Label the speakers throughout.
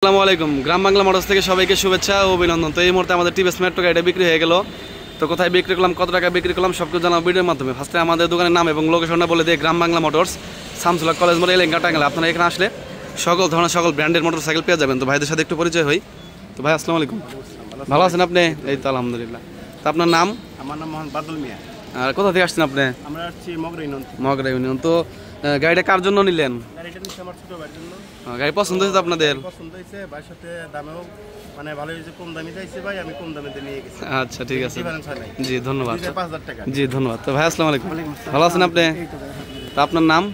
Speaker 1: আসসালামু আলাইকুম। গ্রাম বাংলা মোটরস থেকে সবাইকে শুভেচ্ছা ও অভিনন্দন। তো এই মুহূর্তে আমাদের টিভিএস মেট্রো গাড়িটা বিক্রি হয়ে গেল। তো কোথায় বিক্রি করলাম, কত টাকা বিক্রি করলাম সব কিছু জানাবো ভিডিওর মাধ্যমে। ফার্স্টে আমাদের দোকানের নাম এবং লোকেশনটা বলে দিয়ে, গ্রাম বাংলা মোটরস, শামসুল্লাহ কলেজ মোড়, এলেঙ্গা, টাঙ্গাইল। আপনারা এখানে আসলে সকল ধরনের সকল ব্র্যান্ডের মোটরসাইকেল পেয়ে যাবেন। তো ভাইদের সাথে একটু পরিচয় হই। তো ভাই আসসালামু আলাইকুম, ভালো আছেন আপনি? এই তো আলহামদুলিল্লাহ। তো আপনার নাম?
Speaker 2: আমার নাম মোহাম্মদ বাদল মিয়া।
Speaker 1: আর কোথা থেকে আসছেন আপনি?
Speaker 2: আমরা আসছি মগরা ইউনিয়ন থেকে।
Speaker 1: মগরা ইউনিয়ন। তো গাড়িটা কার জন্য নিলেন?
Speaker 2: গাড়িটা নিচ্ছি আমার ছোট ভাইয়ের জন্য।
Speaker 1: গাড়ি পছন্দ হয়েছে আপনাদের?
Speaker 2: পছন্দ হয়েছে, ভাইয়ের সাথে দামেও মানে ভালো হয়েছে, কম দামে চাইছে ভাই, আমি কম দামে নিয়ে গেছি।
Speaker 1: আচ্ছা ঠিক আছে,
Speaker 2: ডিফারেন্স হয় নাই।
Speaker 1: জি ধন্যবাদ।
Speaker 2: 5,000 টাকা।
Speaker 1: জি ধন্যবাদ। তো ভাই আসসালামু আলাইকুম, ভালো আছেন আপনি? তো আপনার নাম?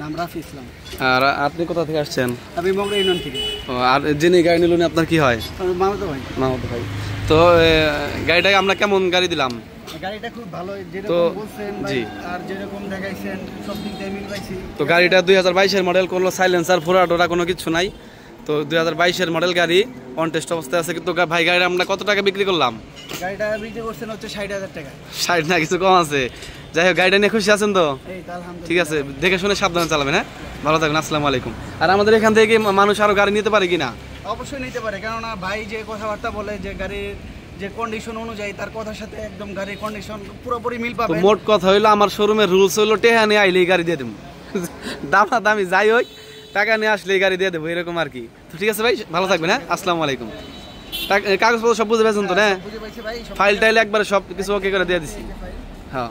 Speaker 3: নাম রাফি ইসলাম।
Speaker 1: আর আপনি কোথা থেকে আসছেন?
Speaker 3: আমি মগরা ইউনিয়ন থেকে।
Speaker 1: ও, আর যিনি গাড়ি নিলেন আপনার কি হয়?
Speaker 3: মামাতো ভাই।
Speaker 1: মামাতো ভাই। তো গাড়িটাকে আমরা কেমন গাড়ি দিলাম?
Speaker 3: গাড়িটা খুব ভালো,
Speaker 1: তো
Speaker 3: যেরকম বলছেন ভাই
Speaker 1: জি,
Speaker 3: আর যেরকম দেখাইছেন সব দিক দিয়ে মিল পাইছি।
Speaker 1: তো গাড়িটা 2022-এর মডেল, কোনো সাইলেন্সার ফোরা ডোরা কোনো কিছু নাই। তো 2022-এর মডেল গাড়ি, অন টেস্ট অবস্থায় আছে। কিন্তু ভাই গাড়ি আমরা কত টাকা বিক্রি করলাম?
Speaker 3: গাড়িটা বিক্রি করছেন হচ্ছে 60,000 টাকা।
Speaker 1: 60 না, কিছু কম আছে। যাই হোক, গাড়িটা নিয়ে খুশি আছেন তো?
Speaker 3: এই তো আলহামদুলিল্লাহ।
Speaker 1: ঠিক আছে, দেখে শুনে সাবধানে চালাবেন। হ্যাঁ, ভালো থাকবেন। আসসালামু আলাইকুম। আর আমাদের এখান থেকে মানুষ আরো গাড়ি নিতে পারে কিনা?
Speaker 3: অবশ্যই নিতে পারে, কেননা ভাই যে কথাবার্তা বলে যে গাড়ির যে কন্ডিশন অনুযায়ী তার কথার সাথে একদম গাড়ির কন্ডিশন পুরোপুরি মিল
Speaker 1: তো
Speaker 3: পাবে।
Speaker 1: মোট কথা হইলো, আমার শোরুমের রুলস হইলো টেহা নিয়ে আইলেই গাড়ি দিয়ে দেবো। দামা দামি যাই হোক, টাকা নিয়ে আসলেই গাড়ি দিয়ে দেবো, এরকম আর কি। তো ঠিক আছে ভাই, ভালো থাকবেন। হ্যাঁ, আসসালামু আলাইকুম। কাগজপত্র সব বুঝে পেয়েছেন তো? হ্যাঁ,
Speaker 3: বুঝে পাইছি ভাই,
Speaker 1: ফাইল টাইল একবারে সব কিছু ওকে করে দিয়ে দিছি। হ্যাঁ।